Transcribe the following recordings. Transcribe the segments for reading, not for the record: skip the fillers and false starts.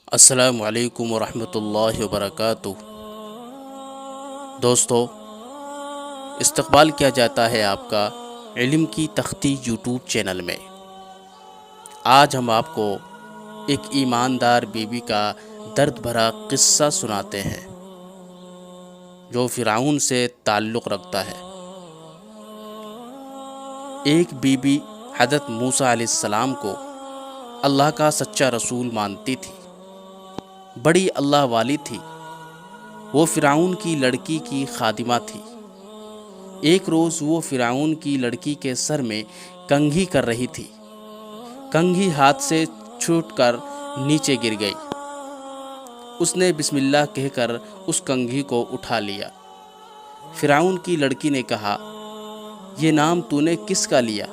السلام علیکم ورحمۃ اللہ وبرکاتہ۔ دوستو، استقبال کیا جاتا ہے آپ کا علم کی تختی یوٹیوب چینل میں۔ آج ہم آپ کو ایک ایماندار بیوی کا درد بھرا قصہ سناتے ہیں جو فرعون سے تعلق رکھتا ہے۔ ایک بیوی حضرت موسیٰ علیہ السلام کو اللہ کا سچا رسول مانتی تھی، بڑی اللہ والی تھی۔ وہ فرعون کی لڑکی کی خادمہ تھی۔ ایک روز وہ فرعون کی لڑکی کے سر میں کنگھی کر رہی تھی۔ کنگھی ہاتھ سے چھوٹ کر نیچے گر گئی۔ اس نے بسم اللہ کہہ کر اس کنگھی کو اٹھا لیا۔ فرعون کی لڑکی نے کہا، یہ نام تو نے کس کا لیا؟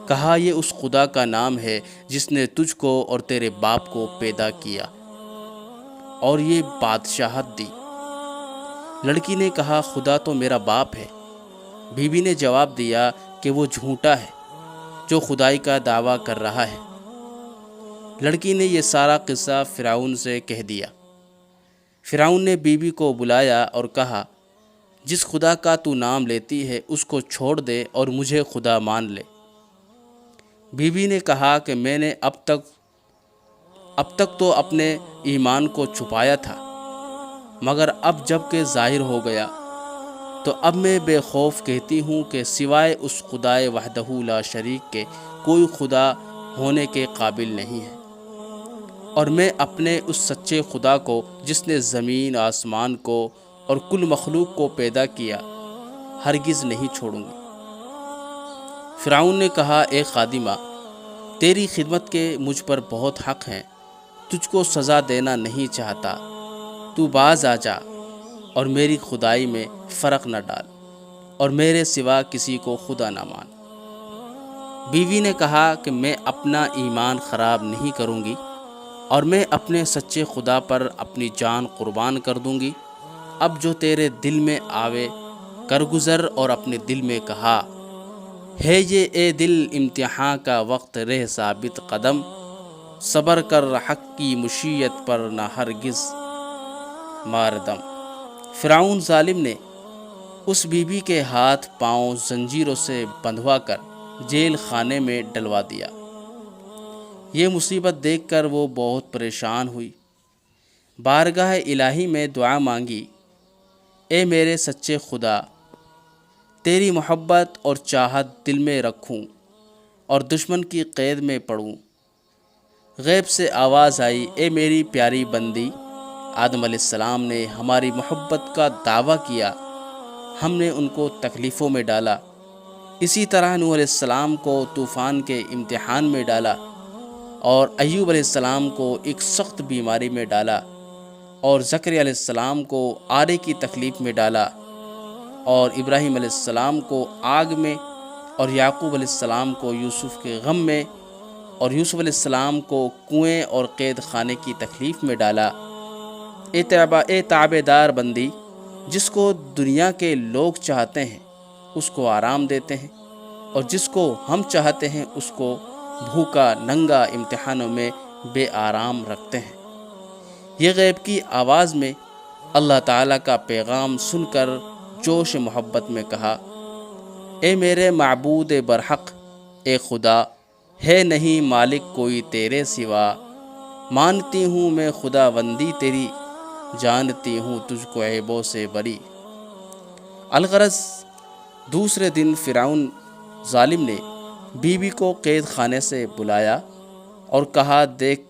کہا، یہ اس خدا کا نام ہے جس نے تجھ کو اور تیرے باپ کو پیدا کیا اور یہ بادشاہت دی۔ لڑکی نے کہا، خدا تو میرا باپ ہے۔ بیوی نے جواب دیا کہ وہ جھوٹا ہے جو خدائی کا دعویٰ کر رہا ہے۔ لڑکی نے یہ سارا قصہ فرعون سے کہہ دیا۔ فرعون نے بیوی کو بلایا اور کہا، جس خدا کا تو نام لیتی ہے اس کو چھوڑ دے اور مجھے خدا مان لے۔ بیوی نے کہا کہ میں نے اب تک تو اپنے ایمان کو چھپایا تھا، مگر اب جب کہ ظاہر ہو گیا تو اب میں بے خوف کہتی ہوں کہ سوائے اس خدائے وحدہ لا شریک کے کوئی خدا ہونے کے قابل نہیں ہے، اور میں اپنے اس سچے خدا کو جس نے زمین آسمان کو اور کل مخلوق کو پیدا کیا ہرگز نہیں چھوڑوں گی۔ فرعون نے کہا، اے خادمہ، تیری خدمت کے مجھ پر بہت حق ہیں، تجھ کو سزا دینا نہیں چاہتا، تو باز آ جا اور میری خدائی میں فرق نہ ڈال اور میرے سوا کسی کو خدا نہ مان۔ بیوی نے کہا کہ میں اپنا ایمان خراب نہیں کروں گی اور میں اپنے سچے خدا پر اپنی جان قربان کر دوں گی۔ اب جو تیرے دل میں آوے کر گزر، اور اپنے دل میں کہا ہے یہ اے دل امتحان کا وقت رہ ثابت قدم، صبر کر حق کی مشیت پر نہ ہرگز مار دم۔ فرعون ظالم نے اس بیوی کے ہاتھ پاؤں زنجیروں سے بندھوا کر جیل خانے میں ڈلوا دیا۔ یہ مصیبت دیکھ کر وہ بہت پریشان ہوئی۔ بارگاہ الہی میں دعا مانگی، اے میرے سچے خدا، تیری محبت اور چاہت دل میں رکھوں اور دشمن کی قید میں پڑوں۔ غیب سے آواز آئی، اے میری پیاری بندی، آدم علیہ السلام نے ہماری محبت کا دعویٰ کیا، ہم نے ان کو تکلیفوں میں ڈالا۔ اسی طرح نوح علیہ السلام کو طوفان کے امتحان میں ڈالا، اور ایوب علیہ السلام کو ایک سخت بیماری میں ڈالا، اور زکریا علیہ السلام کو آرے کی تکلیف میں ڈالا، اور ابراہیم علیہ السلام کو آگ میں، اور یعقوب علیہ السلام کو یوسف کے غم میں، اور یوسف علیہ السلام کو کنویں اور قید خانے کی تکلیف میں ڈالا۔ اے تابع دار بندی، جس کو دنیا کے لوگ چاہتے ہیں اس کو آرام دیتے ہیں، اور جس کو ہم چاہتے ہیں اس کو بھوکا ننگا امتحانوں میں بے آرام رکھتے ہیں۔ یہ غیب کی آواز میں اللہ تعالیٰ کا پیغام سن کر جوش محبت میں کہا، اے میرے معبود برحق، اے خدا، ہے نہیں مالک کوئی تیرے سوا، مانتی ہوں میں خدا بندی تیری، جانتی ہوں تجھ کو عیبوں سے بری۔ الغرض دوسرے دن فرعون ظالم نے بیوی کو قید خانے سے بلایا اور کہا، دیکھ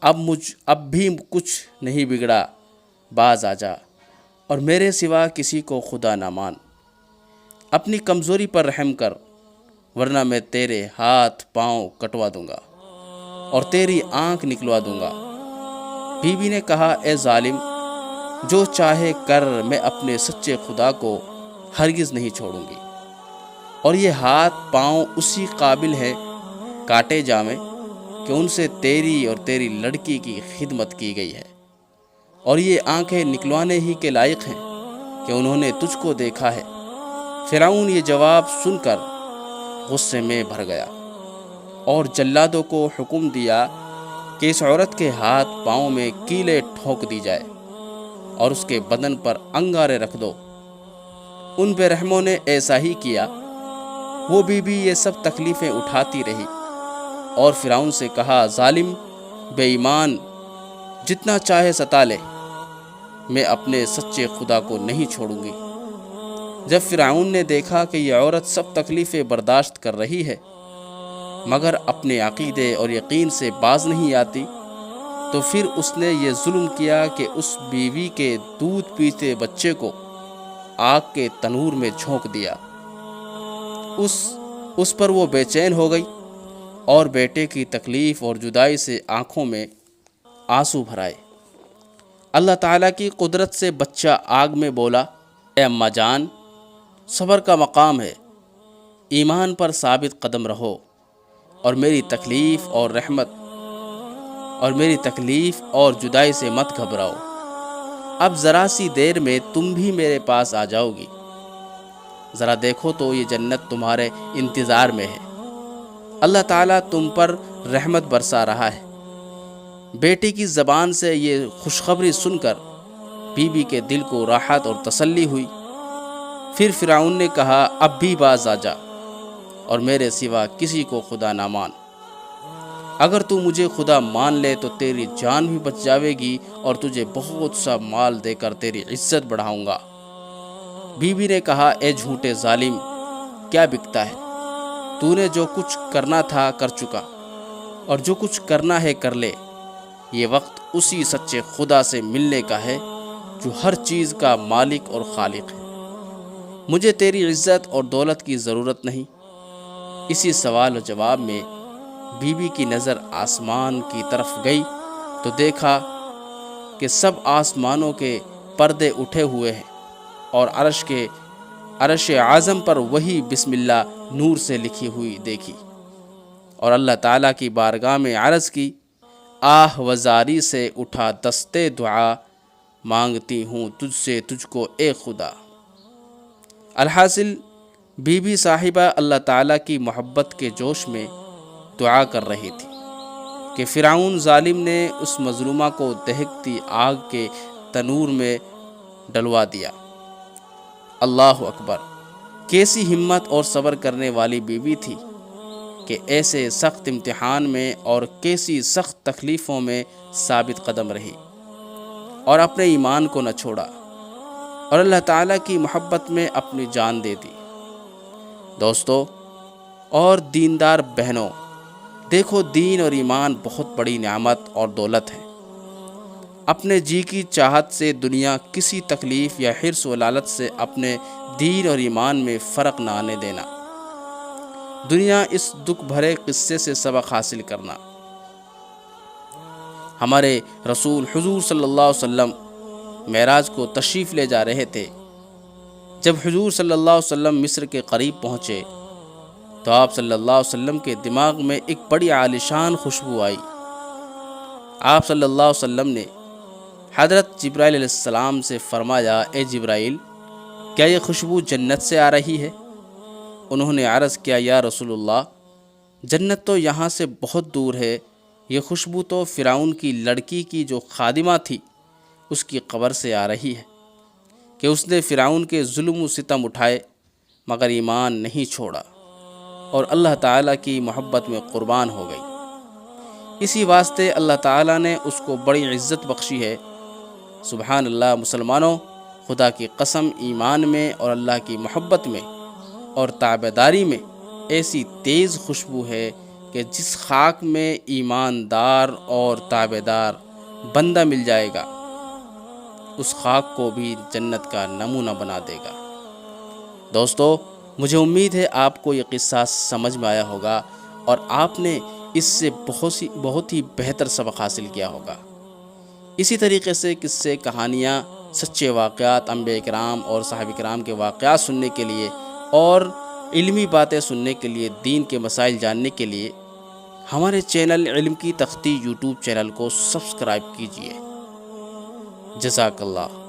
اب بھی کچھ نہیں بگڑا، باز آ جا اور میرے سوا کسی کو خدا نہ مان۔ اپنی کمزوری پر رحم کر، ورنہ میں تیرے ہاتھ پاؤں کٹوا دوں گا اور تیری آنکھ نکلوا دوں گا۔ بیوی نے کہا، اے ظالم، جو چاہے کر، میں اپنے سچے خدا کو ہرگز نہیں چھوڑوں گی، اور یہ ہاتھ پاؤں اسی قابل ہیں کاٹے جامیں کہ ان سے تیری اور تیری لڑکی کی خدمت کی گئی ہے، اور یہ آنکھیں نکلوانے ہی کے لائق ہیں کہ انہوں نے تجھ کو دیکھا ہے۔ فرعون یہ جواب سن کر غصے میں بھر گیا اور جلادوں کو حکم دیا کہ اس عورت کے ہاتھ پاؤں میں کیلیں ٹھونک دی جائے اور اس کے بدن پر انگارے رکھ دو۔ ان بے رحموں نے ایسا ہی کیا۔ وہ بی بی یہ سب تکلیفیں اٹھاتی رہی اور فرعون سے کہا، ظالم بے ایمان، جتنا چاہے ستا لے، میں اپنے سچے خدا کو نہیں چھوڑوں گی۔ جب فرعون نے دیکھا کہ یہ عورت سب تکلیفیں برداشت کر رہی ہے مگر اپنے عقیدے اور یقین سے باز نہیں آتی، تو پھر اس نے یہ ظلم کیا کہ اس بیوی کے دودھ پیتے بچے کو آگ کے تنور میں جھونک دیا۔ اس پر وہ بے چین ہو گئی اور بیٹے کی تکلیف اور جدائی سے آنکھوں میں آنسو بھرائے۔ اللہ تعالیٰ کی قدرت سے بچہ آگ میں بولا، اے اماں جان، صبر کا مقام ہے، ایمان پر ثابت قدم رہو اور میری تکلیف اور جدائی سے مت گھبراؤ۔ اب ذرا سی دیر میں تم بھی میرے پاس آ جاؤ گی۔ ذرا دیکھو تو یہ جنت تمہارے انتظار میں ہے۔ اللہ تعالیٰ تم پر رحمت برسا رہا ہے۔ بیٹی کی زبان سے یہ خوشخبری سن کر بی بی کے دل کو راحت اور تسلی ہوئی۔ پھر فرعون نے کہا، اب بھی باز آ جا اور میرے سوا کسی کو خدا نہ مان۔ اگر تو مجھے خدا مان لے تو تیری جان بھی بچ جاوے گی اور تجھے بہت سا مال دے کر تیری عزت بڑھاؤں گا۔ بی بی نے کہا، اے جھوٹے ظالم، کیا بکتا ہے؟ تو نے جو کچھ کرنا تھا کر چکا، اور جو کچھ کرنا ہے کر لے۔ یہ وقت اسی سچے خدا سے ملنے کا ہے جو ہر چیز کا مالک اور خالق ہے۔ مجھے تیری عزت اور دولت کی ضرورت نہیں۔ اسی سوال و جواب میں بی بی کی نظر آسمان کی طرف گئی تو دیکھا کہ سب آسمانوں کے پردے اٹھے ہوئے ہیں اور عرش اعظم پر وہی بسم اللہ نور سے لکھی ہوئی دیکھی، اور اللہ تعالیٰ کی بارگاہ میں عرض کی، آہ وزاری سے اٹھا دستے دعا، مانگتی ہوں تجھ سے تجھ کو اے خدا۔ الحاصل بی بی صاحبہ اللہ تعالیٰ کی محبت کے جوش میں دعا کر رہی تھی کہ فرعون ظالم نے اس مظلومہ کو دہکتی آگ کے تنور میں ڈلوا دیا۔ اللہ اکبر! کیسی ہمت اور صبر کرنے والی بیوی تھی کہ ایسے سخت امتحان میں اور کیسی سخت تکلیفوں میں ثابت قدم رہی اور اپنے ایمان کو نہ چھوڑا اور اللہ تعالیٰ کی محبت میں اپنی جان دے دی۔ دوستو اور دیندار بہنوں، دیکھو دین اور ایمان بہت بڑی نعمت اور دولت ہے۔ اپنے جی کی چاہت سے دنیا کسی تکلیف یا حرص و لالچ سے اپنے دین اور ایمان میں فرق نہ آنے دینا۔ دنیا اس دکھ بھرے قصے سے سبق حاصل کرنا۔ ہمارے رسول حضور صلی اللہ علیہ وسلم معراج کو تشریف لے جا رہے تھے۔ جب حضور صلی اللہ علیہ وسلم مصر کے قریب پہنچے تو آپ صلی اللہ علیہ وسلم کے دماغ میں ایک بڑی عالیشان خوشبو آئی۔ آپ صلی اللہ علیہ وسلم نے حضرت جبرائیل علیہ السلام سے فرمایا، اے جبرائیل، کیا یہ خوشبو جنت سے آ رہی ہے؟ انہوں نے عرض کیا، یا رسول اللہ، جنت تو یہاں سے بہت دور ہے، یہ خوشبو تو فرعون کی لڑکی کی جو خادمہ تھی اس کی قبر سے آ رہی ہے کہ اس نے فرعون کے ظلم و ستم اٹھائے مگر ایمان نہیں چھوڑا اور اللہ تعالیٰ کی محبت میں قربان ہو گئی۔ اسی واسطے اللہ تعالیٰ نے اس کو بڑی عزت بخشی ہے۔ سبحان اللہ مسلمانوں، خدا کی قسم، ایمان میں اور اللہ کی محبت میں اور تابعداری میں ایسی تیز خوشبو ہے کہ جس خاک میں ایماندار اور تابعدار بندہ مل جائے گا اس خاک کو بھی جنت کا نمونہ بنا دے گا۔ دوستو، مجھے امید ہے آپ کو یہ قصہ سمجھ میں آیا ہوگا اور آپ نے اس سے بہت ہی بہتر سبق حاصل کیا ہوگا۔ اسی طریقے سے قصے، کہانیاں، سچے واقعات، انبیاء کرام اور صحابہ کرام کے واقعات سننے کے لیے اور علمی باتیں سننے کے لیے، دین کے مسائل جاننے کے لیے ہمارے چینل علم کی تختی یوٹیوب چینل کو سبسکرائب کیجیے۔ جزاک اللہ۔